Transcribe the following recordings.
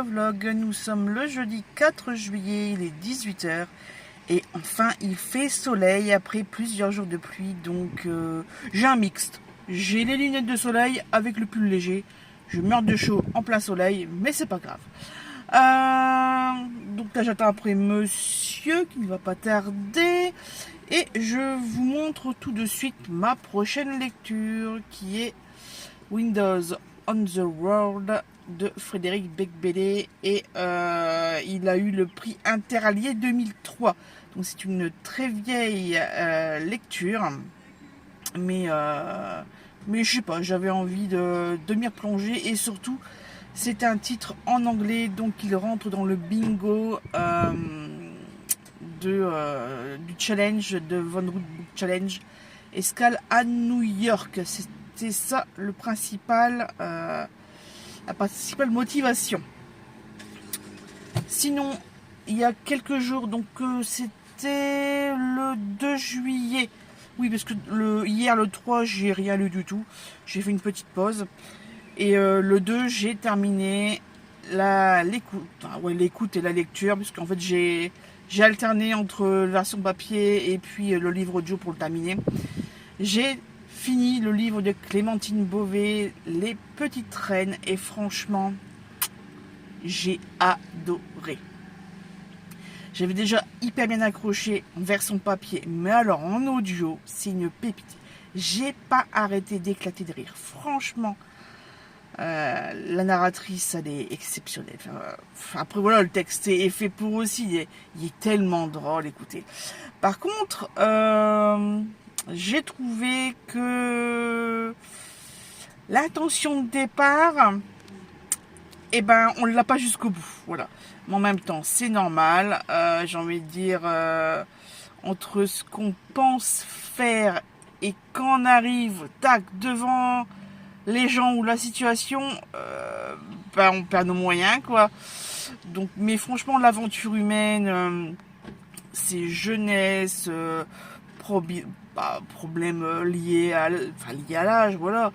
nouveau vlog. Nous sommes le jeudi 4 juillet, il est 18h. Et enfin, il fait soleil après plusieurs jours de pluie. Donc, j'ai un mixte. J'ai les lunettes de soleil avec le pull léger. Je meurs de chaud en plein soleil, mais c'est pas grave. Donc là, j'attends après monsieur qui ne va pas tarder. Et je vous montre tout de suite ma prochaine lecture qui est Windows on the World de Frédéric Becbédé. Et il a eu le prix Interallié 2003. Donc c'est une très vieille lecture. Mais je sais pas, j'avais envie de m'y replonger. Et surtout, c'est un titre en anglais. Donc il rentre dans le bingo du challenge de Von Root Book Challenge. Escale à New York. C'était ça la principale motivation. Sinon, il y a quelques jours, donc c'était le 2 juillet. Oui, parce que hier, le 3, j'ai rien lu du tout. J'ai fait une petite pause. Et le 2, j'ai terminé l'écoute et la lecture. Parce qu'en fait, j'ai alterné entre la version papier et puis le livre audio pour le terminer. J'ai fini le livre de Clémentine Beauvais, Les Petites Reines. Et franchement, j'ai adoré. J'avais déjà hyper bien accroché en version papier, mais alors en audio, c'est une pépite. J'ai pas arrêté d'éclater de rire. Franchement, la narratrice, elle est exceptionnelle. Après, voilà, le texte est fait pour aussi. Il est tellement drôle, écoutez. Par contre, j'ai trouvé que l'intention de départ, eh ben, on ne l'a pas jusqu'au bout. Voilà. Mais en même temps, c'est normal. J'ai envie de dire, entre ce qu'on pense faire et quand on arrive, tac, devant les gens ou la situation, ben, on perd nos moyens, quoi. Donc, mais franchement, l'aventure humaine, c'est jeunesse, problèmes liés à l'âge, voilà.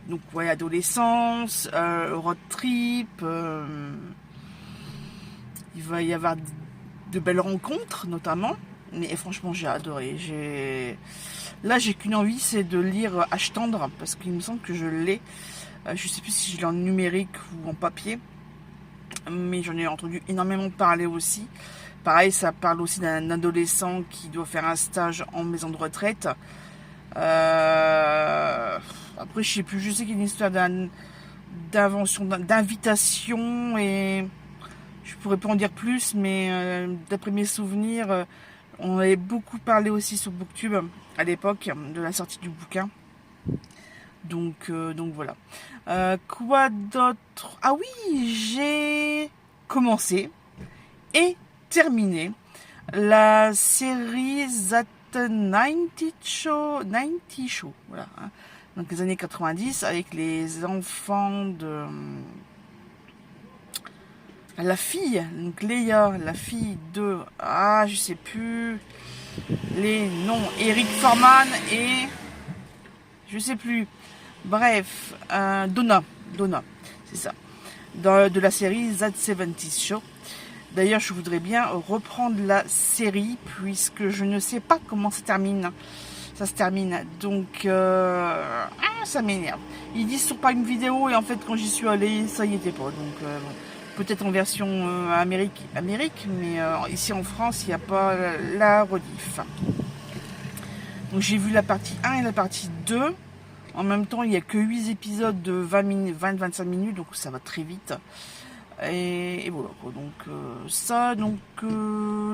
Donc, ouais, adolescence, road trip. Il va y avoir de belles rencontres, notamment. Mais franchement, j'ai adoré. Là, j'ai qu'une envie, c'est de lire H tendre, parce qu'il me semble que je l'ai. Je sais plus si je l'ai en numérique ou en papier. Mais j'en ai entendu énormément parler aussi. Pareil, ça parle aussi d'un adolescent qui doit faire un stage en maison de retraite. Après, je sais plus. Je sais qu'il y a une histoire d'invitation et je pourrais pas en dire plus, mais d'après mes souvenirs, on avait beaucoup parlé aussi sur Booktube à l'époque de la sortie du bouquin. Donc voilà. Quoi d'autre? Ah oui, j'ai commencé et terminé la série That 90 Show, voilà, hein, donc les années 90 avec les enfants de la fille, donc Léa, la fille de, je sais plus les noms, Eric Forman et je sais plus. Bref, Donna, c'est ça, de la série That 70 Show. D'ailleurs, je voudrais bien reprendre la série puisque je ne sais pas comment ça se termine. Donc, ça m'énerve. Ils disent sur Prime Vidéo et en fait, quand j'y suis allée, ça y était pas. Donc, peut-être en version Amérique, mais ici en France, il n'y a pas la rediff. Donc, j'ai vu la partie 1 et la partie 2. En même temps, il n'y a que 8 épisodes de 20-25 minutes, donc ça va très vite. Et voilà, donc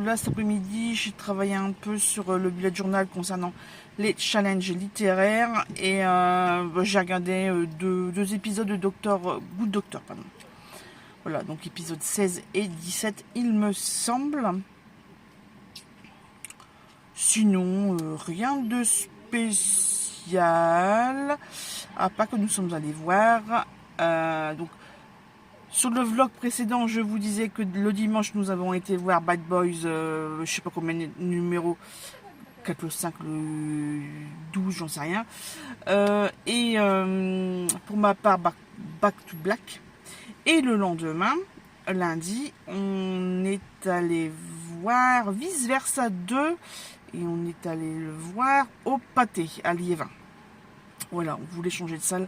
là cet après-midi, j'ai travaillé un peu sur le bullet journal concernant les challenges littéraires. Et j'ai regardé deux épisodes de Good Doctor, pardon. Voilà, donc épisodes 16 et 17, il me semble. Sinon, rien de spécial, à part que nous sommes allés voir. Donc, sur le vlog précédent, je vous disais que le dimanche, nous avons été voir Bad Boys, je sais pas combien de numéros, 4, le 5, le 12, j'en sais rien. Et pour ma part, Back to Black. Et le lendemain, lundi, on est allé voir Vice Versa 2 et on est allé le voir au Pâté à Liévin. Voilà, on voulait changer de salle.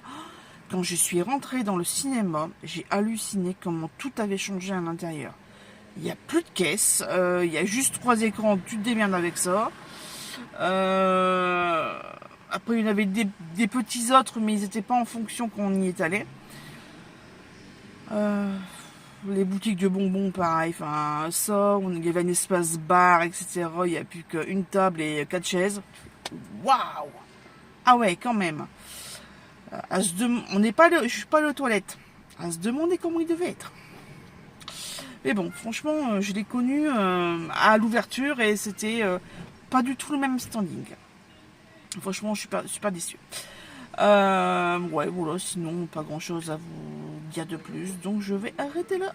Quand je suis rentrée dans le cinéma, j'ai halluciné comment tout avait changé à l'intérieur. Il n'y a plus de caisse, il y a juste 3 écrans, tu te démerdes avec ça. Après, il y en avait des petits autres, mais ils n'étaient pas en fonction quand on y est allé. Les boutiques de bonbons, pareil. Enfin, ça, il y avait un espace bar, etc. Il n'y a plus qu'une table et 4 chaises. Waouh! Ah ouais, quand même. Je suis pas allée aux toilettes. À se demander comment il devait être. Mais bon, franchement, je l'ai connu à l'ouverture et c'était pas du tout le même standing. Franchement, je suis pas déçue. Ouais, voilà, sinon, pas grand chose à vous dire de plus. Donc, je vais arrêter là.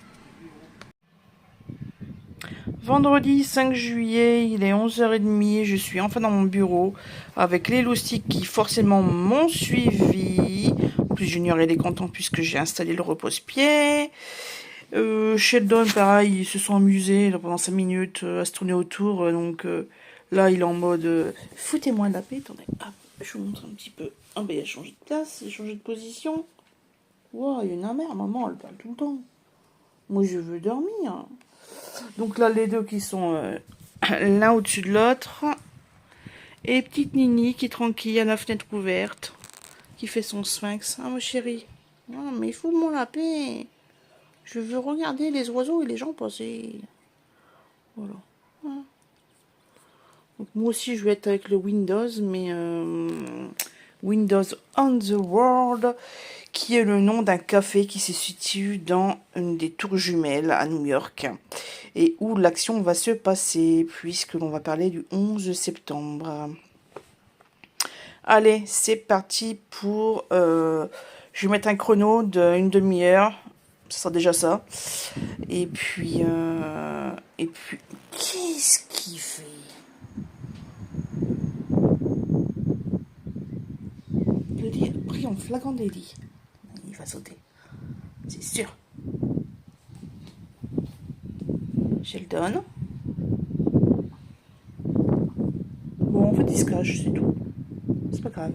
Vendredi 5 juillet, il est 11h30. Je suis enfin dans mon bureau avec les loustiques qui forcément m'ont suivi. En plus, Junior, il est content puisque j'ai installé le repose-pied. Sheldon, pareil, ils se sont amusés là, pendant 5 minutes à se tourner autour. Donc là, il est en mode foutez-moi la paix. Attendez, hop, je vous montre un petit peu. Ah, ben il a changé de place, il a changé de position. Wow, il y en a mère, maman, elle parle tout le temps. Moi, je veux dormir. Donc là, les deux qui sont l'un au-dessus de l'autre. Et petite Nini qui est tranquille à la fenêtre ouverte, qui fait son sphinx. Ah, ma chérie. Ah, mais fous-moi la paix. Je veux regarder les oiseaux et les gens passer. Voilà. Donc moi aussi, je vais être avec le Windows, mais Windows on the World, qui est le nom d'un café qui se situe dans une des tours jumelles à New York, et où l'action va se passer, puisque l'on va parler du 11 septembre. Allez, c'est parti pour... je vais mettre un chrono d'une demi-heure. Ce sera déjà ça. Et puis... qu'est-ce qu'il fait? Le lit a pris en flagrant délit. Il va sauter. C'est sûr. Sheldon. Bon, en fait, il se cache, c'est tout. C'est pas grave.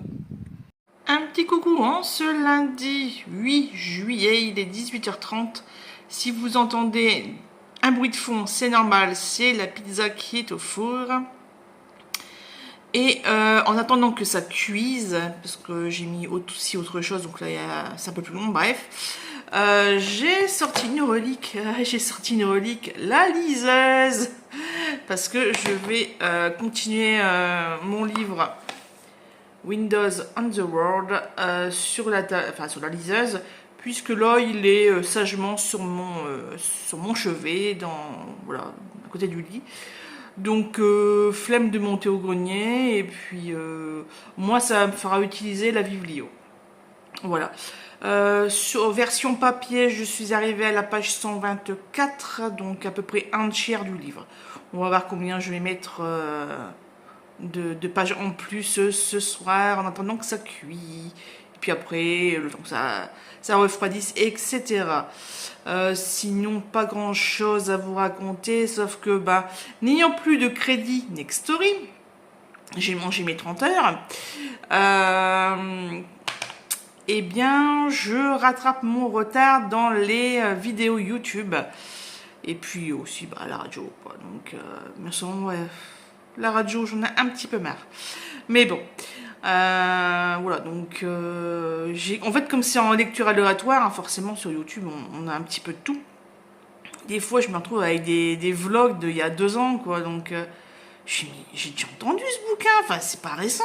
Un petit coucou en ce lundi 8 juillet, il est 18h30. Si vous entendez un bruit de fond, c'est normal, c'est la pizza qui est au four. Et en attendant que ça cuise, parce que j'ai mis aussi autre chose, donc là c'est un peu plus long, bref. J'ai sorti une relique, la liseuse, parce que je vais continuer mon livre Windows on the World sur la liseuse, puisque là il est sagement sur mon chevet, voilà, à côté du lit. Donc flemme de monter au grenier, et puis moi ça me fera utiliser la Viblio. Voilà. Sur version papier, je suis arrivée à la page 124, donc à peu près un tiers du livre. On va voir combien je vais mettre de pages en plus ce soir, en attendant que ça cuit. Et puis après, le temps que ça refroidisse, etc. Sinon, pas grand chose à vous raconter, sauf que, n'ayant plus de crédit Nextory, j'ai mangé mes 30 heures, eh bien, je rattrape mon retard dans les vidéos YouTube, et puis aussi la radio, quoi. Donc, ouais, la radio, j'en ai un petit peu marre. Mais bon, voilà, donc en fait, comme c'est en lecture aléatoire, hein, forcément sur YouTube on a un petit peu de tout. Des fois je me retrouve avec des vlogs d'il y a 2 ans, quoi, donc j'ai déjà entendu ce bouquin, enfin c'est pas récent.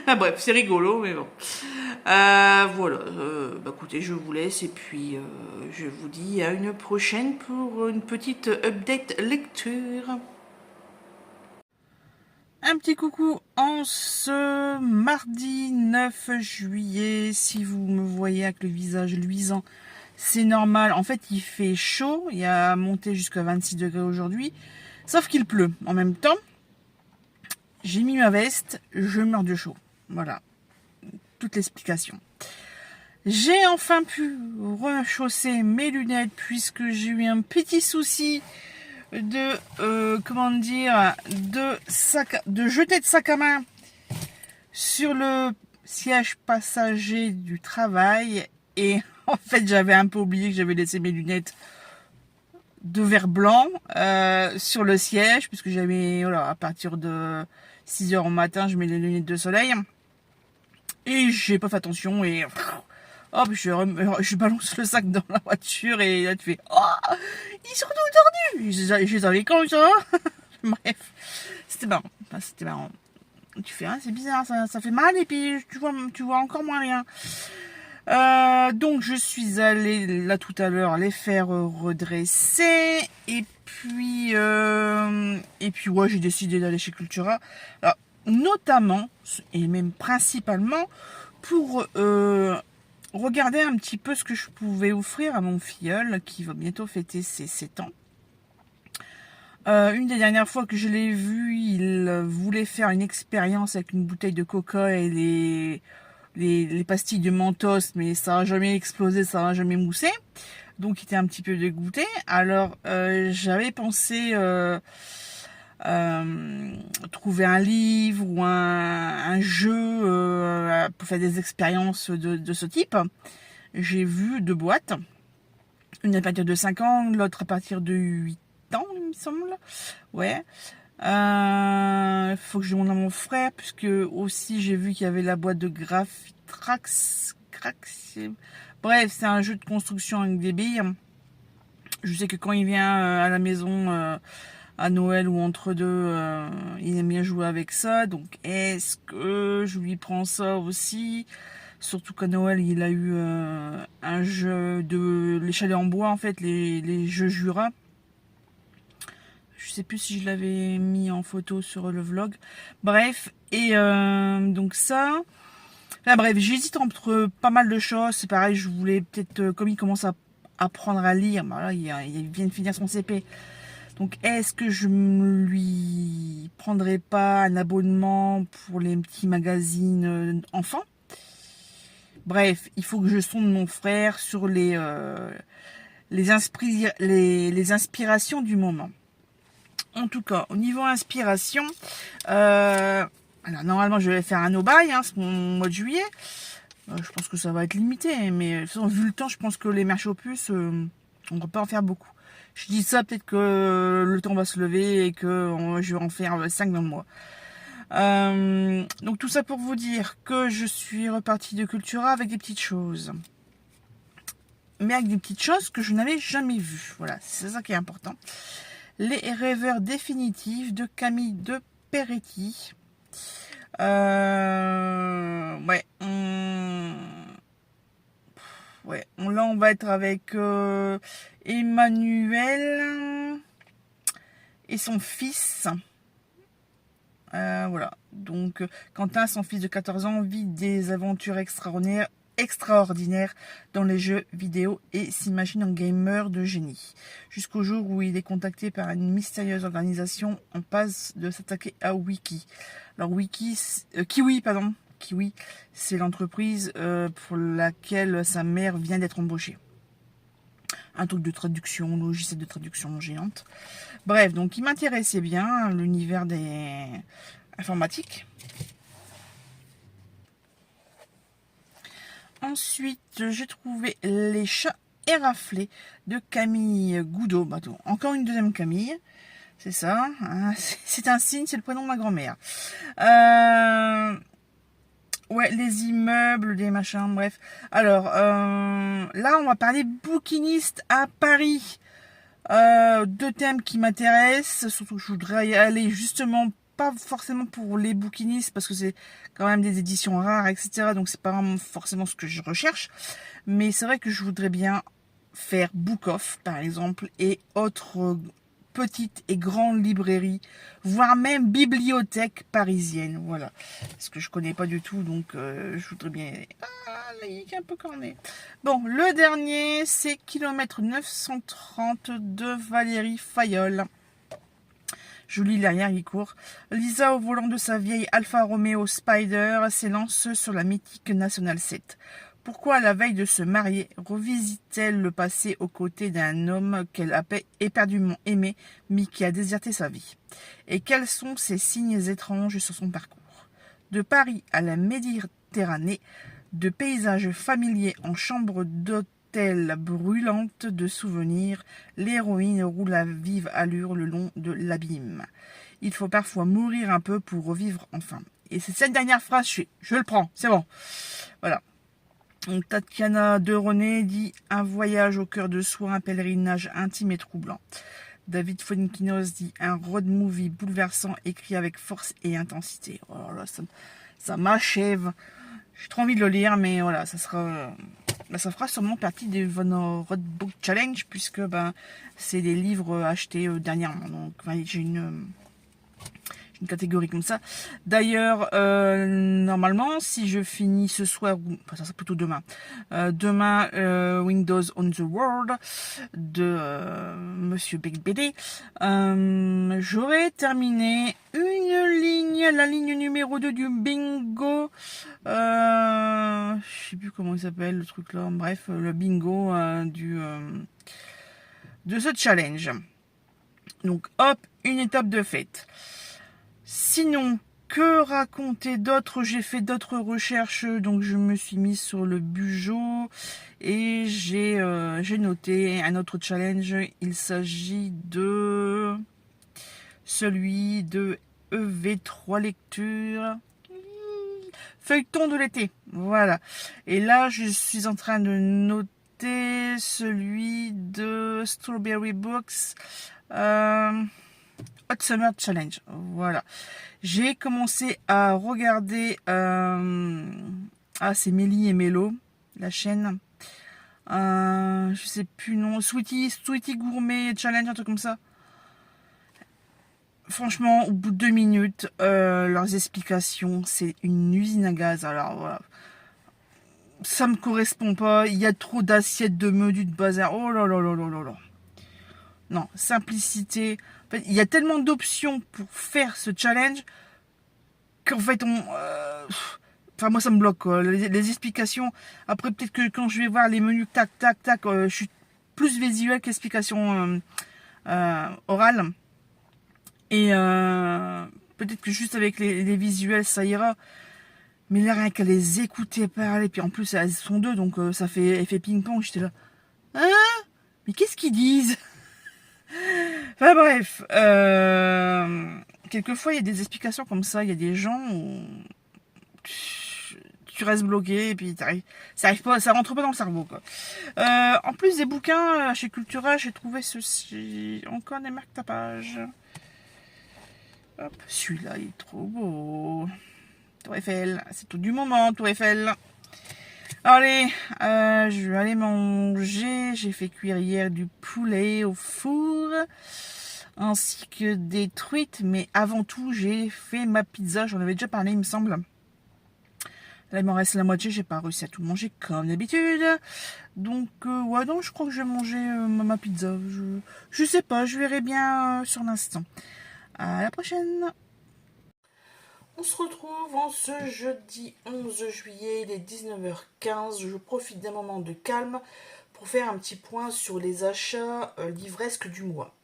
Ah, bref, c'est rigolo, mais bon. Voilà, écoutez, je vous laisse, et puis je vous dis à une prochaine pour une petite update lecture. Un petit coucou en ce mardi 9 juillet. Si vous me voyez avec le visage luisant, c'est normal. En fait, il fait chaud. Il a monté jusqu'à 26 degrés aujourd'hui. Sauf qu'il pleut. En même temps, j'ai mis ma veste. Je meurs de chaud. Voilà. Toute l'explication. J'ai enfin pu rechausser mes lunettes puisque j'ai eu un petit souci comment dire, de jeter de sac à main sur le siège passager du travail. Et en fait, j'avais un peu oublié que j'avais laissé mes lunettes de verre blanc sur le siège, puisque j'avais, voilà, à partir de 6 heures au matin, je mets les lunettes de soleil. Et j'ai pas fait attention et hop, je balance le sac dans la voiture et là tu fais oh, ils sont tout tordus. Je les avais comme ça. Bref, c'était marrant. Enfin, c'était marrant. Tu fais, ah, c'est bizarre, ça fait mal et puis tu vois encore moins rien. Donc je suis allée là tout à l'heure les faire redresser et puis ouais, j'ai décidé d'aller chez Cultura. Alors, notamment et même principalement pour regarder un petit peu ce que je pouvais offrir à mon filleul qui va bientôt fêter ses 7 ans. Une des dernières fois que je l'ai vu, il voulait faire une expérience avec une bouteille de coca et les pastilles de Mentos, mais ça n'a jamais explosé, ça n'a jamais moussé. Donc il était un petit peu dégoûté. Alors j'avais pensé trouver un livre ou un jeu pour faire des expériences de ce type. J'ai vu 2 boîtes. Une à partir de 5 ans, l'autre à partir de 8 ans, il me semble. Ouais. Faut que je demande à mon frère, puisque aussi j'ai vu qu'il y avait la boîte de Graphitrax. Bref, c'est un jeu de construction avec des billes. Je sais que quand il vient à la maison à Noël ou entre deux, il aime bien jouer avec ça. Donc est-ce que je lui prends ça aussi? Surtout qu'à Noël, il a eu un jeu de les chalets en bois, en fait, les jeux Jura. Je sais plus si je l'avais mis en photo sur le vlog. Bref, et donc ça. Enfin, bref, j'hésite entre pas mal de choses. C'est pareil, je voulais peut-être, comme il commence à apprendre à lire, bah là, il vient de finir son CP. Donc, est-ce que je lui prendrais pas un abonnement pour les petits magazines enfants? Bref, il faut que je sonde mon frère sur les inspirations du moment. En tout cas, au niveau inspiration, alors normalement je vais faire un no-buy, c'est mon mois de juillet. Je pense que ça va être limité, mais de toute façon, vu le temps, je pense que les marchés aux puces, on ne va pas en faire beaucoup. Je dis ça, peut-être que le temps va se lever et que je vais en faire 5 dans le mois. Donc tout ça pour vous dire que je suis repartie de Cultura avec des petites choses. Mais avec des petites choses que je n'avais jamais vues. Voilà, c'est ça qui est important. Les rêveurs définitifs de Camille de Peretti. Ouais, là on va être avec Emmanuel et son fils. Voilà, donc Quentin, son fils de 14 ans, vit des aventures extraordinaires dans les jeux vidéo et s'imagine un gamer de génie. Jusqu'au jour où il est contacté par une mystérieuse organisation en passe de s'attaquer à Wiki. Alors Kiwi, c'est l'entreprise pour laquelle sa mère vient d'être embauchée. Un truc de traduction, logiciel de traduction géante. Bref, donc il m'intéressait bien, l'univers des informatiques. Ensuite, j'ai trouvé Les chats éraflés de Camille Goudot. Encore une deuxième Camille. C'est ça. Hein, c'est un signe, c'est le prénom de ma grand-mère. Ouais, les immeubles, des machins, bref. Alors, là, on va parler bouquiniste à Paris. 2 thèmes qui m'intéressent, surtout que je voudrais y aller justement pas forcément pour les bouquinistes parce que c'est quand même des éditions rares, etc. Donc c'est pas forcément ce que je recherche, mais c'est vrai que je voudrais bien faire Book Off par exemple et autres petites et grandes librairies, voire même bibliothèques parisiennes, voilà, parce que je connais pas du tout, donc je voudrais bien. Il est un peu corné. Bon, le dernier, c'est kilomètre 930 de Valérie Fayolle. Je lis l'arrière, il court. Lisa, au volant de sa vieille Alfa Romeo Spider, s'élance sur la mythique National 7. Pourquoi, à la veille de se marier, revisite-t-elle le passé aux côtés d'un homme qu'elle a éperdument aimé, mais qui a déserté sa vie? Et quels sont ces signes étranges sur son parcours? De Paris à la Méditerranée, de paysages familiers en chambre d'hôtel brûlante de souvenirs, l'héroïne roule à vive allure le long de l'abîme. Il faut parfois mourir un peu pour revivre enfin. Et c'est cette dernière phrase, je le prends, c'est bon. Voilà. Donc, Tatiana de René dit « Un voyage au cœur de soi, un pèlerinage intime et troublant ». David Fuenquinos dit « Un road movie bouleversant, écrit avec force et intensité ». Oh là, ça m'achève. J'ai trop envie de le lire, mais voilà, ça fera sûrement partie des Road Book Challenge, puisque c'est des livres achetés dernièrement. Donc, j'ai une catégorie comme ça. D'ailleurs, normalement, si je finis ce soir, enfin ça sera plutôt demain, Windows on the World de Monsieur BD, j'aurai terminé la ligne numéro 2 du bingo. Je sais plus comment il s'appelle le truc là. Bref, le bingo de ce challenge. Donc hop, une étape de fête. Sinon, que raconter d'autre? J'ai fait d'autres recherches, donc je me suis mise sur le Bugeaud et j'ai noté un autre challenge. Il s'agit de celui de EV3 lecture. Feuilleton de l'été, voilà. Et là, je suis en train de noter celui de Strawberry Books. Hot Summer Challenge, voilà. J'ai commencé à regarder c'est Mélie et Mélo, la chaîne. Je sais plus non, Sweetie Gourmet Challenge, un truc comme ça. Franchement, au bout de 2 minutes, leurs explications, c'est une usine à gaz. Alors voilà, ça me correspond pas. Il y a trop d'assiettes, de menus, de bazar. Oh là là là là là là. Non, simplicité. En fait, il y a tellement d'options pour faire ce challenge qu'en fait, enfin, moi, ça me bloque, quoi. Les explications. Après, peut-être que quand je vais voir les menus, tac, tac, tac, je suis plus visuel qu'explication orale. Et peut-être que juste avec les visuels, ça ira. Mais là, rien qu'à les écouter parler, puis en plus, elles sont deux, donc ça fait effet ping-pong. J'étais là. Hein? Mais qu'est-ce qu'ils disent? Enfin bref, quelquefois il y a des explications comme ça, il y a des gens où tu restes bloqué et puis ça arrive pas, ça rentre pas dans le cerveau quoi. En plus des bouquins chez Cultura, j'ai trouvé ceci, encore des marques tapage. Hop, celui-là il est trop beau. Tour Eiffel, c'est tout du moment, Tour Eiffel. Allez, je vais aller manger. J'ai fait cuire hier du poulet au four, ainsi que des truites. Mais avant tout, j'ai fait ma pizza. J'en avais déjà parlé, il me semble. Là, il m'en reste la moitié. J'ai pas réussi à tout manger comme d'habitude. Donc, ouais, non, je crois que je vais manger ma pizza. Je sais pas, je verrai bien sur l'instant. À la prochaine. On se retrouve en ce jeudi 11 juillet, il est 19h15. Je profite d'un moment de calme pour faire un petit point sur les achats livresques du mois.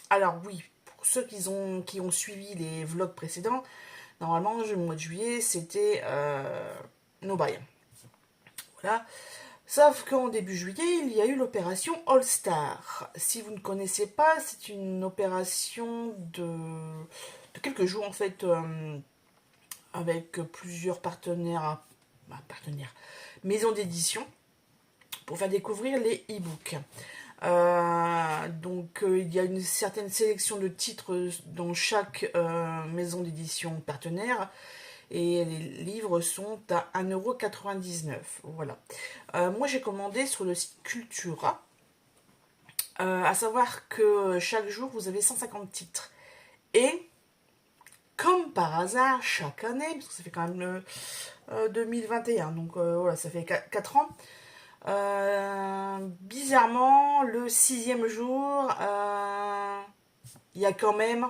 Alors oui, pour ceux qui ont suivi les vlogs précédents, normalement le mois de juillet c'était No Buy. Voilà. Sauf qu'en début juillet, il y a eu l'opération All Star. Si vous ne connaissez pas, c'est une opération de quelques jours en fait. Avec plusieurs partenaires, maisons d'édition, pour faire découvrir les e-books. Donc il y a une certaine sélection de titres dans chaque maison d'édition partenaire, et les livres sont à 1,99 €. Voilà. Moi j'ai commandé sur le site Cultura, à savoir que chaque jour vous avez 150 titres. Et comme par hasard, chaque année, parce que ça fait quand même 2021, donc voilà, ça fait 4 ans. Bizarrement, le 6e jour, il y a quand même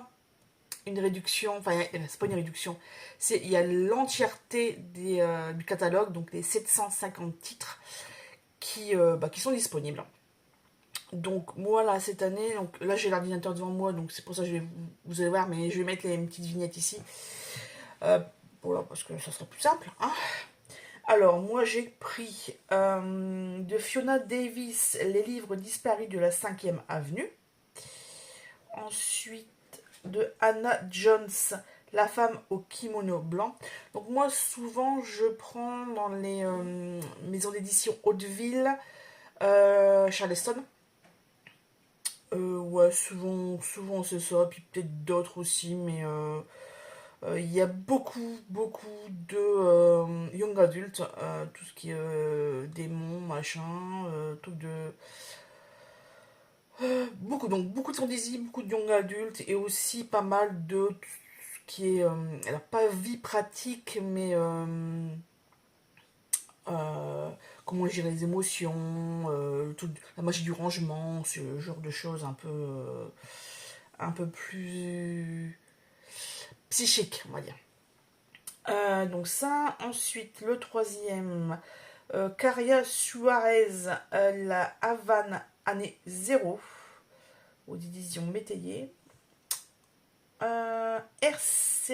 une réduction, enfin c'est pas une réduction, il y a l'entièreté du catalogue, donc les 750 titres qui sont disponibles. Donc moi là cette année, donc là j'ai l'ordinateur devant moi, donc c'est pour ça que vous allez voir, mais je vais mettre les petites vignettes ici, voilà, parce que ça sera plus simple. Hein. Alors moi j'ai pris de Fiona Davis les livres disparus de la 5e avenue. Ensuite de Hannah Jones, La femme au kimono blanc. Donc moi souvent je prends dans les maisons d'édition Hauteville, Charleston. Ouais, souvent c'est ça, puis peut-être d'autres aussi, mais il y a beaucoup de young adultes, tout ce qui est démons, machin, trucs de... beaucoup de fantasy, beaucoup de young adultes, et aussi pas mal de tout ce qui est... alors pas vie pratique, mais... euh, comment gérer les émotions, la magie du rangement, ce genre de choses un peu plus psychique, on va dire. Donc ça, ensuite le troisième, Caria Suarez, la Havane année 0, aux éditions Métayer. RS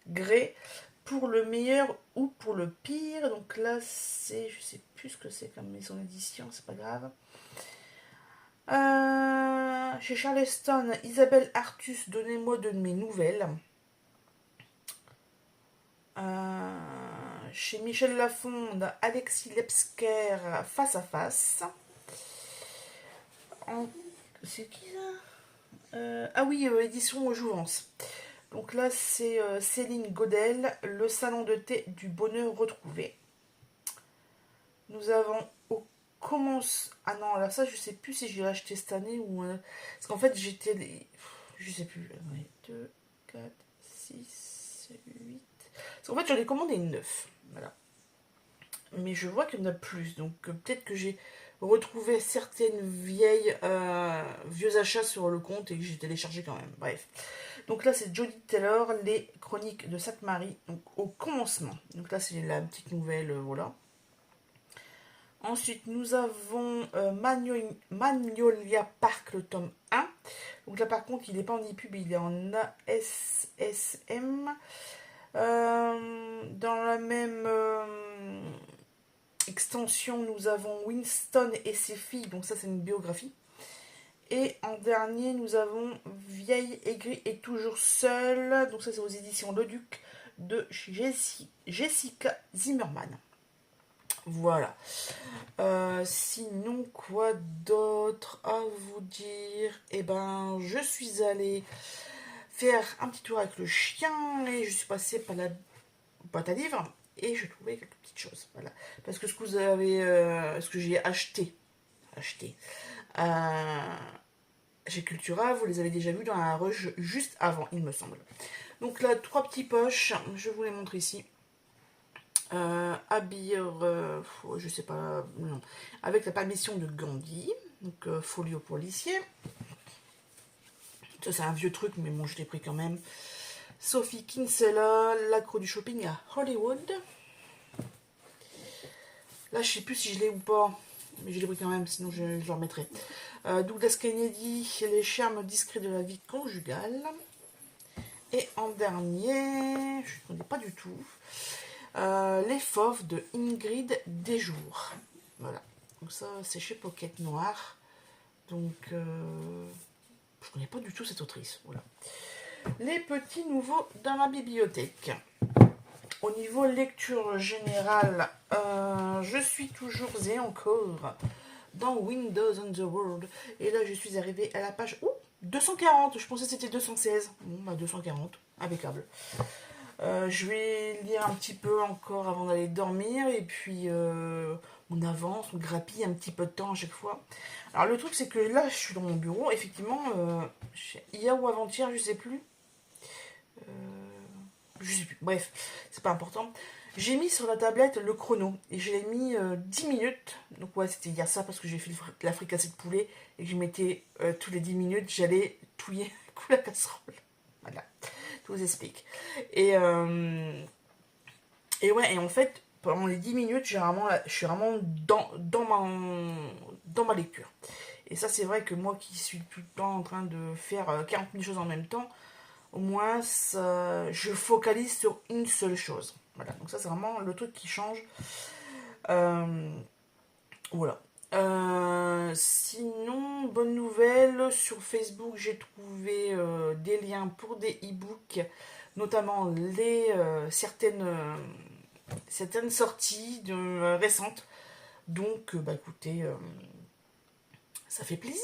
Grey, pour le meilleur ou pour le pire. Donc là, c'est, je sais plus ce que c'est comme maison d'édition, c'est pas grave. Chez Charleston, Isabelle Artus, donnez-moi de mes nouvelles. Chez Michel Lafonde, Alexis Lepsker, Face à face. C'est qui ça? Ah oui, édition Jouvence. Donc là, c'est Céline Godel, Le salon de thé du bonheur retrouvé. Nous avons au commence... Ah non, alors ça, je sais plus si je l'ai acheté cette année ou... Parce qu'en fait, je sais plus. 2, 4, 6, 8... Parce qu'en fait, j'en ai commandé 9. Voilà. Mais je vois qu'il y en a plus. Donc peut-être que j'ai retrouvé certaines vieux achats sur le compte et que j'ai téléchargé quand même. Bref. Donc là, c'est Jodie Taylor, Les Chroniques de Sainte-Marie, donc au commencement. Donc là, c'est la petite nouvelle, voilà. Ensuite, nous avons Magnolia Park, le tome 1. Donc là, par contre, il n'est pas en EPUB, il est en ASSM. Dans la même extension, nous avons Winston et ses filles. Donc ça, c'est une biographie. Et en dernier, nous avons Vieille, aigrie et toujours seule. Donc ça, c'est aux éditions Le Duc de Jessica Zimmerman. Voilà. Sinon, quoi d'autre à vous dire? Eh ben, je suis allée faire un petit tour avec le chien et je suis passée par la boîte à livres et je trouvais quelques petites choses. Voilà. Parce que ce que j'ai acheté. Chez Cultura, vous les avez déjà vus dans la rush juste avant, il me semble. Donc là, 3 petits poches, je vous les montre ici. Habilleur, je sais pas, non, avec la permission de Gandhi, donc folio policier. Ça, c'est un vieux truc, mais bon, je l'ai pris quand même. Sophie Kinsella, l'accro du shopping à Hollywood. Là, je sais plus si je l'ai ou pas, mais je l'ai pris quand même, sinon je le remettrai. Douglas Kennedy, Les charmes discrets de la vie conjugale. Et en dernier, je ne connais pas du tout, Les Fauves de Ingrid Desjours. Voilà. Donc ça, c'est chez Pocket Noir. Donc, je ne connais pas du tout cette autrice. Voilà. Les petits nouveaux dans la bibliothèque. Au niveau lecture générale, je suis toujours et encore dans Windows on the World. Et là, je suis arrivée à la page 240. Je pensais que c'était 216. Bon, bah 240. Impeccable. Je vais lire un petit peu encore avant d'aller dormir. Et puis, on avance, on grappille un petit peu de temps à chaque fois. Alors, le truc, c'est que là, je suis dans mon bureau. Effectivement, hier ou avant-hier, je sais plus. Je sais plus. Bref, c'est pas important. J'ai mis sur la tablette le chrono et je l'ai mis 10 minutes. Donc ouais, c'était hier ça parce que j'ai fait la fricassée de poulet et que je mettais tous les 10 minutes, j'allais touiller beaucoup la casserole. Voilà, tout vous explique. Et ouais, et en fait, pendant les 10 minutes, je suis vraiment dans ma lecture. Et ça, c'est vrai que moi qui suis tout le temps en train de faire 40 000 choses en même temps, au moins, je focalise sur une seule chose. Voilà, donc ça, c'est vraiment le truc qui change. Euh, voilà. Sinon, bonne nouvelle, sur Facebook, j'ai trouvé des liens pour des e-books, notamment certaines sorties récentes. Donc, bah écoutez, ça fait plaisir.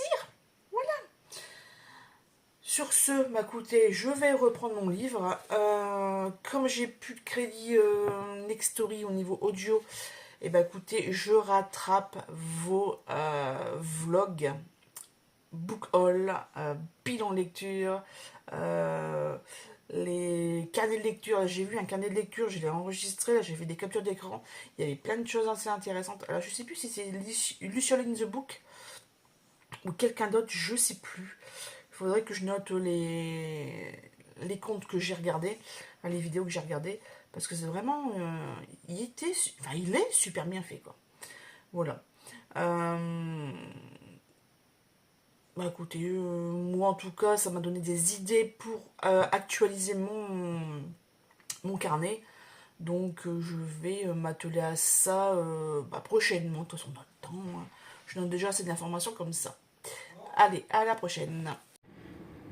Sur ce, bah écoutez, je vais reprendre mon livre. Comme j'ai plus de crédit Nextory au niveau audio, et bah écoutez, je rattrape vos vlogs, book haul, bilan lecture, euh, les carnets de lecture. J'ai vu un carnet de lecture, je l'ai enregistré, là j'ai fait des captures d'écran. Il y avait plein de choses assez intéressantes. Alors je sais plus si c'est Luciole in the Book ou quelqu'un d'autre, je sais plus. Il faudrait que je note les comptes que j'ai regardés, les vidéos que j'ai regardées, parce que c'est vraiment, il est super bien fait, quoi. Voilà. Bah écoutez, moi en tout cas, ça m'a donné des idées pour actualiser mon carnet. Donc je vais m'atteler à ça prochainement. De toute façon, on a le temps, hein. Je donne déjà assez d'informations comme ça. Allez, à la prochaine.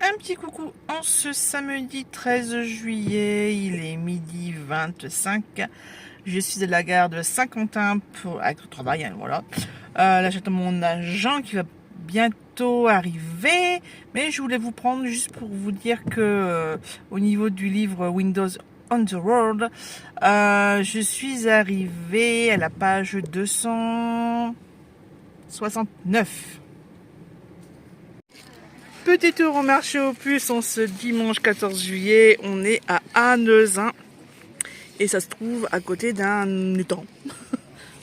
Un petit coucou en ce samedi 13 juillet, il est midi 25. Je suis à la gare de Saint-Quentin avec le travail, hein, voilà. Là j'attends mon agent qui va bientôt arriver, mais je voulais vous prendre juste pour vous dire que au niveau du livre Windows on the World, je suis arrivée à la page 269. Petit tour au marché aux puces en ce dimanche 14 juillet. On est à Annezin et ça se trouve à côté d'un étang.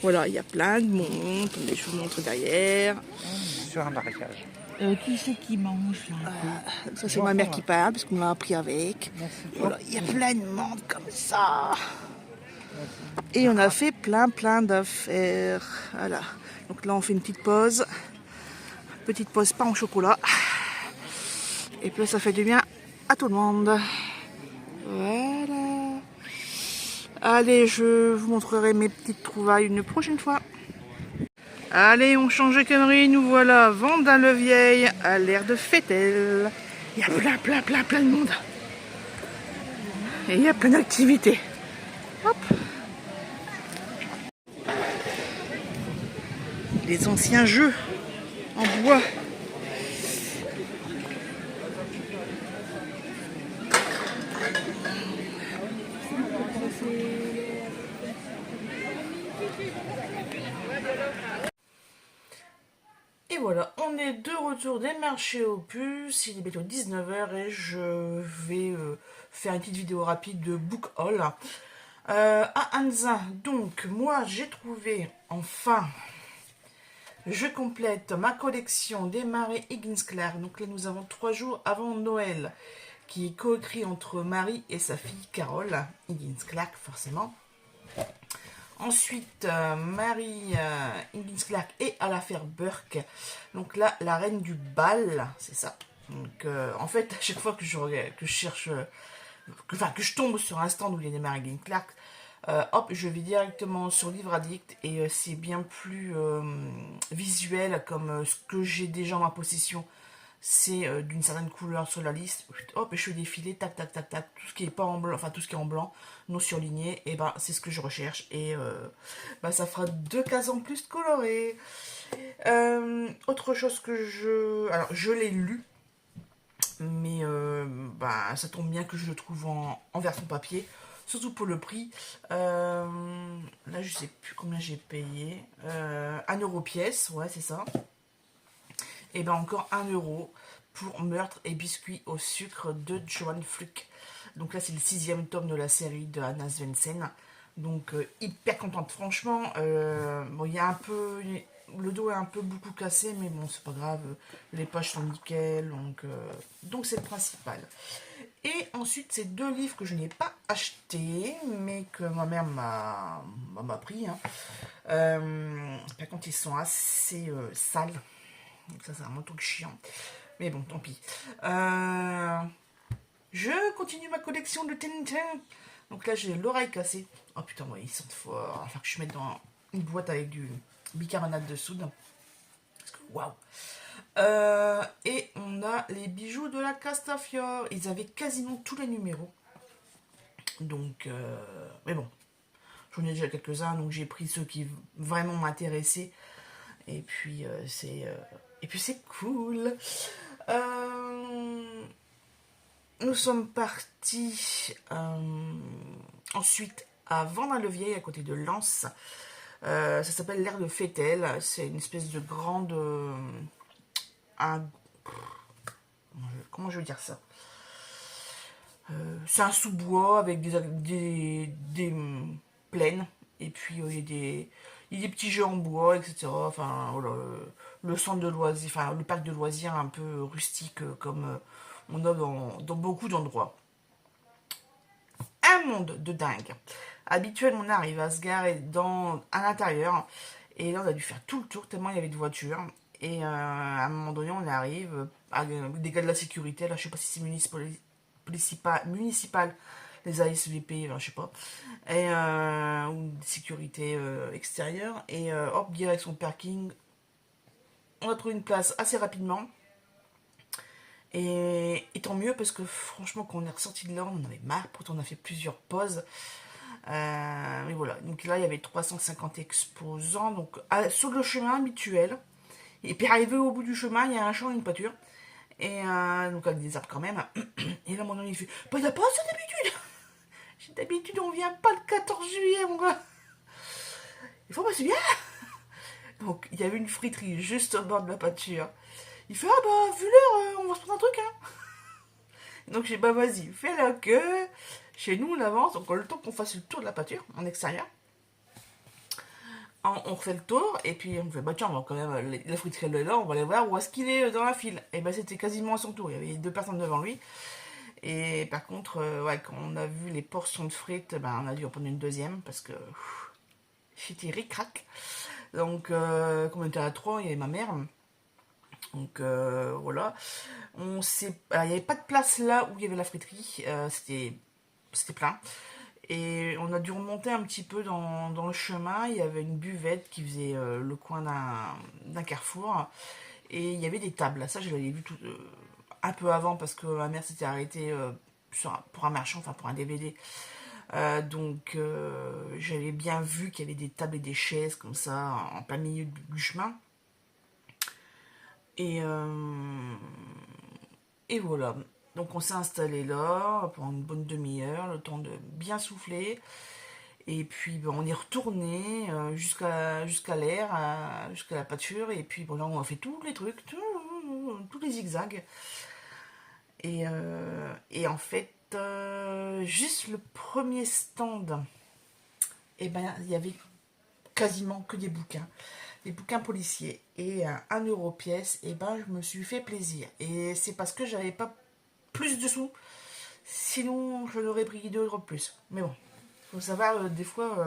Voilà, il y a plein de monde. Je vous montre derrière. Sur un marécage. Qui c'est qui mange là? Ça c'est ma mère qui parle parce qu'on l'a appris avec. Voilà, il y a plein de monde comme ça. Et on a fait plein d'affaires. Voilà. Donc là on fait une petite pause. Petite pause pain au chocolat. Et puis ça fait du bien à tout le monde. Voilà. Allez, je vous montrerai mes petites trouvailles une prochaine fois. Allez, on change de conneries. Nous voilà Vendin-le-Vieil à l'air de Fettel. Il y a plein de monde. Et il y a plein d'activités. Hop. Les anciens jeux en bois. Et voilà, on est de retour des marchés aux puces, il est bientôt 19h et je vais faire une petite vidéo rapide de book haul. À Anzin, donc moi j'ai trouvé, enfin, je complète ma collection des Marais Higgins Clark. Donc là nous avons 3 jours avant Noël, qui est coécrit entre Marie et sa fille Carole, Higgins Clark forcément. Ensuite, Marie Higgins Clark et à l'affaire Burke. Donc là, la reine du bal, c'est ça. Donc en fait, à chaque fois que je cherche, que je tombe sur un stand où il y a des Marie Higgins Clark, hop, je vais directement sur Livre Addict et c'est bien plus visuel comme ce que j'ai déjà en ma possession. C'est d'une certaine couleur sur la liste. Hop, et je fais défiler, tac, tout ce qui est pas en blanc, enfin tout ce qui est en blanc, non surligné, et ben c'est ce que je recherche. Et ça fera 2 cases en plus colorées. Autre chose que alors je l'ai lu, mais ça tombe bien que je le trouve en version papier. Surtout pour le prix. Là, je sais plus combien j'ai payé. 1 € pièce, ouais, c'est ça. Et bien encore 1 € pour Meurtre et biscuits au sucre de Johan Fluck. Donc là, c'est le 6e tome de la série de Anna Svensson. Donc hyper contente, franchement. Bon, il y a un peu le dos est un peu beaucoup cassé, mais bon, c'est pas grave. Les poches sont nickel, donc c'est le principal. Et ensuite, c'est 2 livres que je n'ai pas achetés, mais que ma mère m'a pris. Hein. Par contre, ils sont assez sales. Donc ça, c'est un truc chiant. Mais bon, tant pis. Je continue ma collection de Tintin. Donc là, j'ai l'oreille cassée. Oh putain, ouais, ils sentent fort. Enfin, que je mette dans une boîte avec du bicarbonate de soude. Parce que, waouh! Et on a les bijoux de la Castafiore. Ils avaient quasiment tous les numéros. Donc, mais bon, j'en ai déjà quelques-uns, donc j'ai pris ceux qui vraiment m'intéressaient. Et puis, c'est cool. Nous sommes partis ensuite à Vendin-le-Vieil, à côté de Lens. Ça s'appelle l'air de Fétel. C'est une espèce de grande... comment je veux dire ça? C'est un sous-bois avec des plaines. Et puis il y a des petits jeux en bois, etc. Enfin, voilà, le centre de loisirs, enfin le parc de loisirs un peu rustique comme on a dans beaucoup d'endroits. Un monde de dingue. Habituellement, on arrive à se garer à l'intérieur. Et là, on a dû faire tout le tour tellement il y avait de voitures. Et à un moment donné, on arrive avec des gars de la sécurité. Là, je sais pas si c'est municipal, les ASVP, enfin, je sais pas. Et, ou des sécurités extérieures. Et hop, direction parking. On a trouvé une place assez rapidement. Et tant mieux parce que franchement, quand on est ressorti de là, on en avait marre. Pourtant, on a fait plusieurs pauses. Mais voilà, donc là il y avait 350 exposants, donc sur le chemin habituel. Et puis arrivé au bout du chemin, il y a un champ et une pâture. Et donc avec des arbres quand même. Et là mon ami il fait, bah il a pas ça d'habitude. D'habitude on vient pas le 14 juillet mon gars. Il faut, bah c'est bien. Donc il y avait une friterie juste au bord de la pâture. Il fait, ah bah vu l'heure, on va se prendre un truc hein. Donc j'ai dit, bah vas-y, fais la queue. Chez nous, on avance, donc le temps qu'on fasse le tour de la pâture en extérieur. On refait le tour, et puis on fait, bah tiens, on va quand même, la friterie est là, on va aller voir où est-ce qu'il est dans la file. Et bah c'était quasiment à son tour, il y avait 2 personnes devant lui. Et par contre, ouais, quand on a vu les portions de frites, bah, on a dû en prendre une deuxième, parce que j'étais ric-rac. Donc, comme on était à 3, il y avait ma mère. Donc voilà. Il n'y avait pas de place là où il y avait la friterie, c'était plein. Et on a dû remonter un petit peu dans le chemin. Il y avait une buvette qui faisait le coin d'un carrefour. Et il y avait des tables. Ça, je l'avais vu un peu avant parce que ma mère s'était arrêtée pour un marchand, enfin pour un DVD. Donc, j'avais bien vu qu'il y avait des tables et des chaises comme ça en plein milieu du chemin. Et, et voilà. Donc, on s'est installé là pendant une bonne demi-heure, le temps de bien souffler. Et puis ben, on est retourné jusqu'à l'air, jusqu'à la pâture. Et puis bon, là on a fait tous les trucs, tous les zigzags. Et en fait, juste le premier stand, et ben il y avait quasiment que des bouquins. Des bouquins policiers. Et 1 € pièce, et ben je me suis fait plaisir. Et c'est parce que j'avais pas plus de sous. Sinon, je l'aurais pris 2 € de plus. Mais bon, faut savoir des fois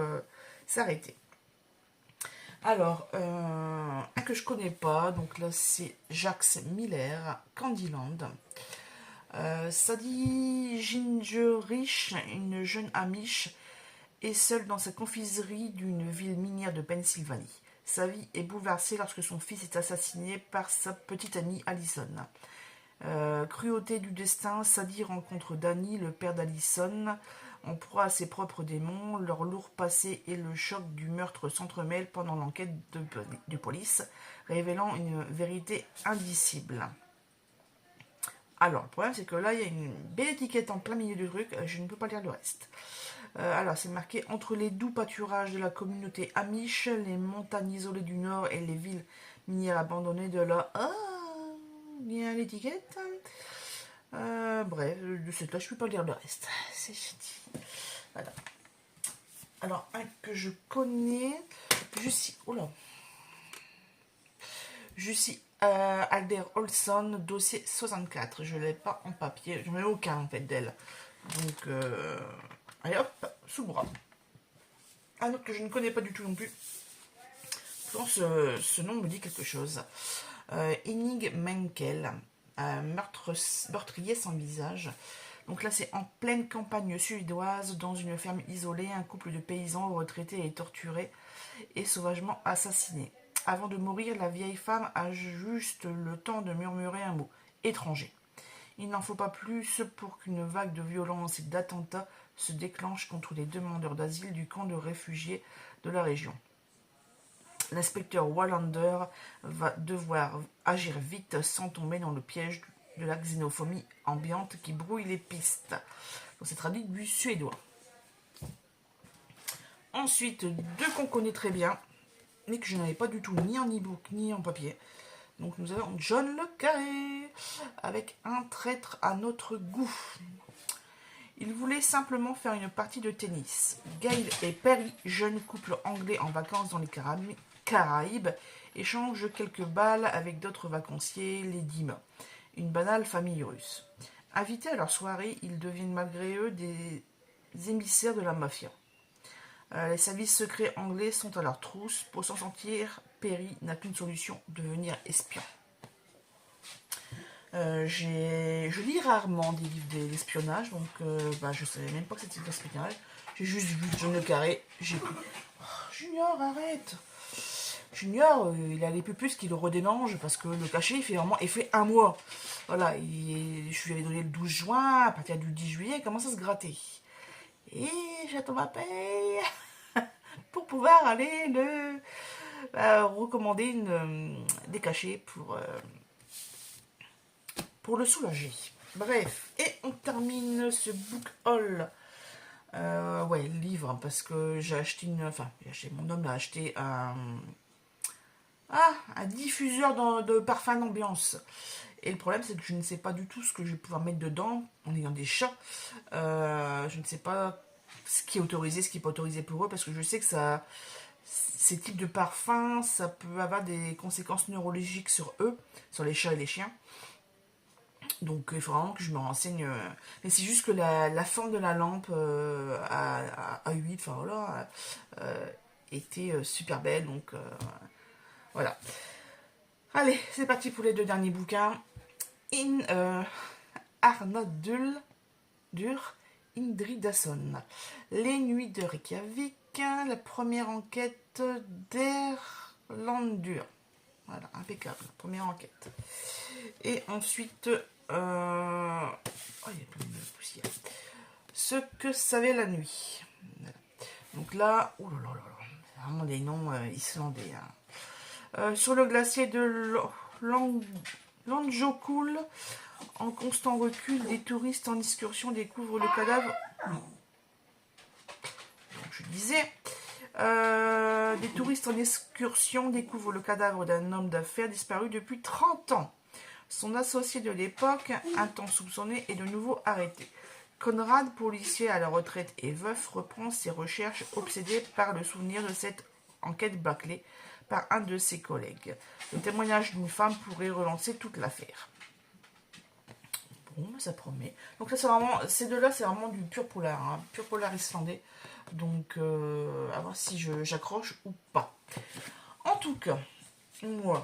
s'arrêter. Alors, un que je connais pas, donc là c'est Jacques Miller, Candyland. Ça dit Ginger Rich, une jeune Amish, est seule dans sa confiserie d'une ville minière de Pennsylvanie. Sa vie est bouleversée lorsque son fils est assassiné par sa petite amie Allison. Cruauté du destin, Sadie rencontre Danny, le père d'Allison. En proie à ses propres démons, leur lourd passé et le choc du meurtre s'entremêlent pendant l'enquête de police, révélant une vérité indicible. Alors, le problème, c'est que là, il y a une belle étiquette en plein milieu du truc, je ne peux pas lire le reste. Alors, c'est marqué « Entre les doux pâturages de la communauté Amish, les montagnes isolées du nord et les villes minières abandonnées de la... » Ah, il y a l'étiquette. Bref, de cette là, je ne peux pas lire le reste. C'est fini. Voilà. Alors, un que je connais, juste... Oh là. Jussi Alder Olson, dossier 64. Je ne l'ai pas en papier, je n'en ai aucun en fait d'elle. Donc, allez hop, sous le bras. Un autre que je ne connais pas du tout non plus. Pourtant, ce nom me dit quelque chose. Innig Menkel, meurtrier sans visage. Donc là, c'est en pleine campagne suédoise, dans une ferme isolée, un couple de paysans retraités est torturé et sauvagement assassiné. Avant de mourir, la vieille femme a juste le temps de murmurer un mot, étranger. Il n'en faut pas plus pour qu'une vague de violence et d'attentats se déclenche contre les demandeurs d'asile du camp de réfugiés de la région. L'inspecteur Wallander va devoir agir vite sans tomber dans le piège de la xénophobie ambiante qui brouille les pistes. Donc c'est traduit du suédois. Ensuite, deux qu'on connaît très bien, mais que je n'avais pas du tout ni en e-book ni en papier. Donc nous avons John le Carré, avec Un traître à notre goût. Il voulait simplement faire une partie de tennis. Gail et Perry, jeune couple anglais en vacances dans les Caraïbes, échangent quelques balles avec d'autres vacanciers, les Dim, une banale famille russe. Invités à leur soirée, ils deviennent malgré eux des émissaires de la mafia. Les services secrets anglais sont à leur trousse. Pour s'en sortir, Perry n'a qu'une solution, devenir espion. Je lis rarement des livres d'espionnage, donc je savais même pas que c'était de l'espionnage. J'ai juste vu John le Carré, j'ai pris. Oh, Junior, arrête. Junior, il a les pupus qui le redénangent parce que le cachet il fait un mois. Voilà, je lui avais donné le 12 juin, à partir du 10 juillet, il commence à se gratter. Et j'attends ma paye pour pouvoir aller le recommander des cachets pour le soulager. Bref, et on termine ce book haul. Livre, parce que j'ai acheté mon homme a acheté un diffuseur de parfum d'ambiance. Et le problème, c'est que je ne sais pas du tout ce que je vais pouvoir mettre dedans en ayant des chats. Je ne sais pas ce qui est autorisé, ce qui n'est pas autorisé pour eux, parce que je sais que ces types de parfums, ça peut avoir des conséquences neurologiques sur eux, sur les chats et les chiens. Donc il faut vraiment que je me renseigne. Mais c'est juste que la forme de la lampe à huile, enfin voilà, était super belle. Donc voilà. Allez, c'est parti pour les deux derniers bouquins. Arnodul Dur Indridason. Les nuits de Reykjavik. La première enquête d'Erlandur. Voilà, impeccable. Première enquête. Et ensuite, il y a plein de poussière. Ce que savait la nuit. Voilà. Donc là, oh là là là, c'est vraiment des noms islandais. Hein. Sur le glacier de Langjökull, en constant recul, des touristes en excursion découvrent le cadavre. Donc je disais. Des touristes en excursion découvrent le cadavre d'un homme d'affaires disparu depuis 30 ans. Son associé de l'époque, un temps soupçonné, est de nouveau arrêté. Conrad, policier à la retraite et veuf, reprend ses recherches obsédé par le souvenir de cette enquête bâclée par un de ses collègues. Le témoignage d'une femme pourrait relancer toute l'affaire. Bon, ça promet. Donc là, ces deux-là, c'est vraiment du pur polar, hein, pur polar islandais. Donc, à voir si j'accroche ou pas. En tout cas, moi,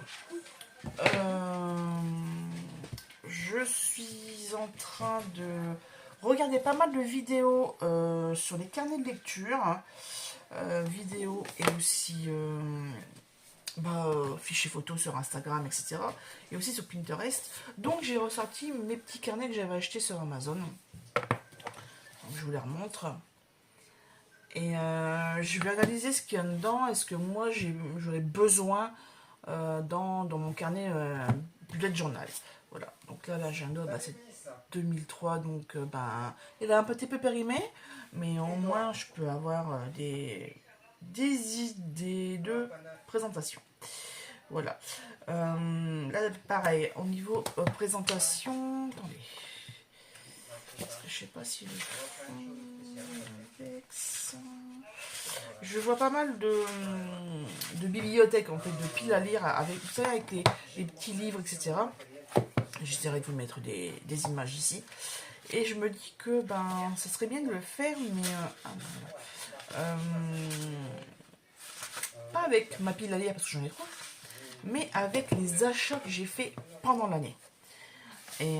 je suis en train de regarder pas mal de vidéos sur les carnets de lecture, hein, vidéos et aussi fichiers photos sur Instagram, etc. Et aussi sur Pinterest. Donc j'ai ressorti mes petits carnets que j'avais achetés sur Amazon. Donc, je vous les remontre. Et je vais analyser ce qu'il y a dedans. Est-ce que moi j'aurais besoin dans mon carnet bullet journal. Voilà. Donc là l'agenda c'est 2003. Donc il est un petit peu périmé. Mais au moins je peux avoir des idées de présentation. Voilà. Là pareil. Au niveau présentation. Attendez. Parce que je sais pas si je vois pas mal de de bibliothèque, en fait, de piles à lire, avec, vous savez, avec les petits livres, etc. J'essaierai de vous mettre des images ici. Et je me dis que ben, ça serait bien de le faire, mais pas avec ma pile à lire, parce que j'en ai trop, mais avec les achats que j'ai fait pendant l'année. Et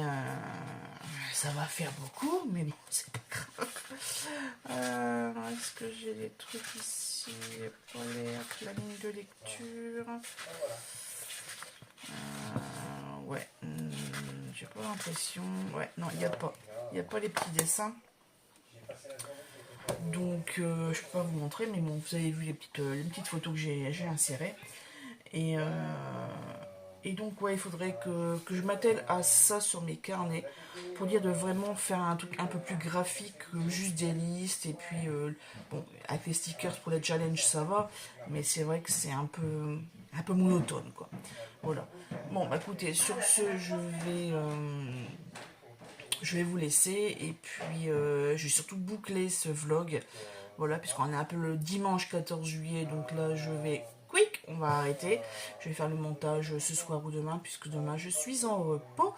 ça va faire beaucoup, mais bon, c'est pas grave. Est-ce que j'ai des trucs ici pour les planning de lecture? Ouais, j'ai pas l'impression. Ouais, non, il n'y a pas. Il n'y a pas les petits dessins. Donc, je ne peux pas vous montrer, mais bon, vous avez vu les petites photos que j'ai insérées. Et donc, ouais, il faudrait que je m'attelle à ça sur mes carnets pour dire de vraiment faire un truc un peu plus graphique que juste des listes. Et puis, bon, avec les stickers pour les challenges, ça va, mais c'est vrai que c'est un peu monotone, quoi. Voilà. Bon, bah écoutez, sur ce, je vais vous laisser. Et puis, je vais surtout boucler ce vlog. Voilà, puisqu'on est un peu le dimanche 14 juillet, donc là, je vais on va arrêter. Je vais faire le montage ce soir ou demain, puisque demain je suis en repos.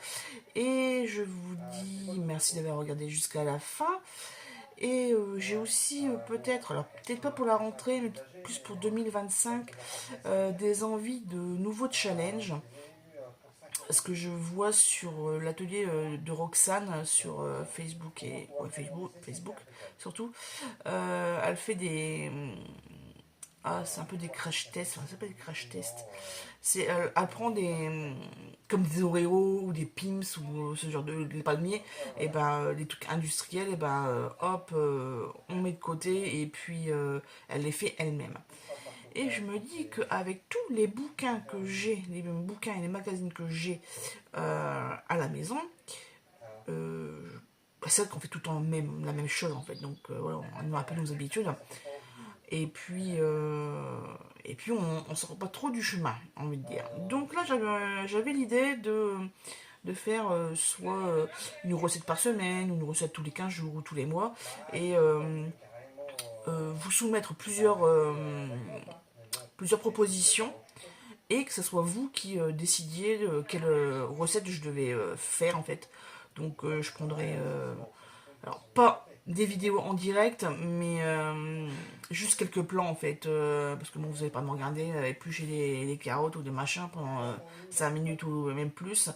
Et je vous dis merci d'avoir regardé jusqu'à la fin. Et j'ai aussi peut-être, alors peut-être pas pour la rentrée, mais plus pour 2025, des envies de nouveaux challenges. Ce que je vois sur l'atelier de Roxane sur Facebook et ouais, Facebook surtout, elle fait des c'est un peu des crash tests, enfin, ça s'appelle des crash tests. Elle prend comme des Oreos ou des Pims ou ce genre de palmiers, et ben des trucs industriels, et ben hop, on met de côté et puis elle les fait elle-même. Et je me dis qu'avec tous les bouquins que j'ai, les bouquins et les magazines que j'ai à la maison, c'est vrai qu'on fait tout le temps la même chose en fait, donc voilà, on a un peu nos habitudes. Et puis on sort pas trop du chemin, envie de dire. Donc là, j'avais l'idée de faire soit une recette par semaine, ou une recette tous les 15 jours, ou tous les mois, et vous soumettre plusieurs propositions, et que ce soit vous qui décidiez quelle recette je devais faire, en fait. Donc je prendrai... alors, pas des vidéos en direct, mais juste quelques plans en fait. Parce que bon, vous n'allez pas me regarder éplucher les carottes ou des machins pendant 5 minutes ou même plus.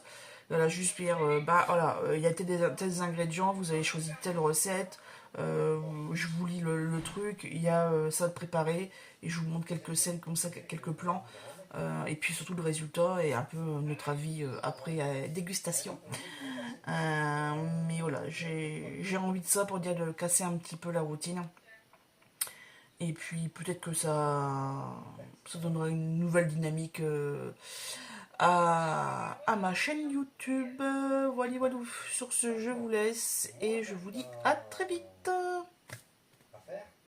Voilà, juste dire, bah voilà, il y a tels ingrédients, vous avez choisi telle recette, je vous lis le truc, il y a ça de préparé, et je vous montre quelques scènes comme ça, quelques plans. Et puis surtout le résultat et un peu notre avis après dégustation. Mais voilà, j'ai envie de ça pour dire de casser un petit peu la routine. Et puis peut-être que ça donnera une nouvelle dynamique à ma chaîne YouTube. Voilà, voilà. Sur ce, je vous laisse et je vous dis à très vite.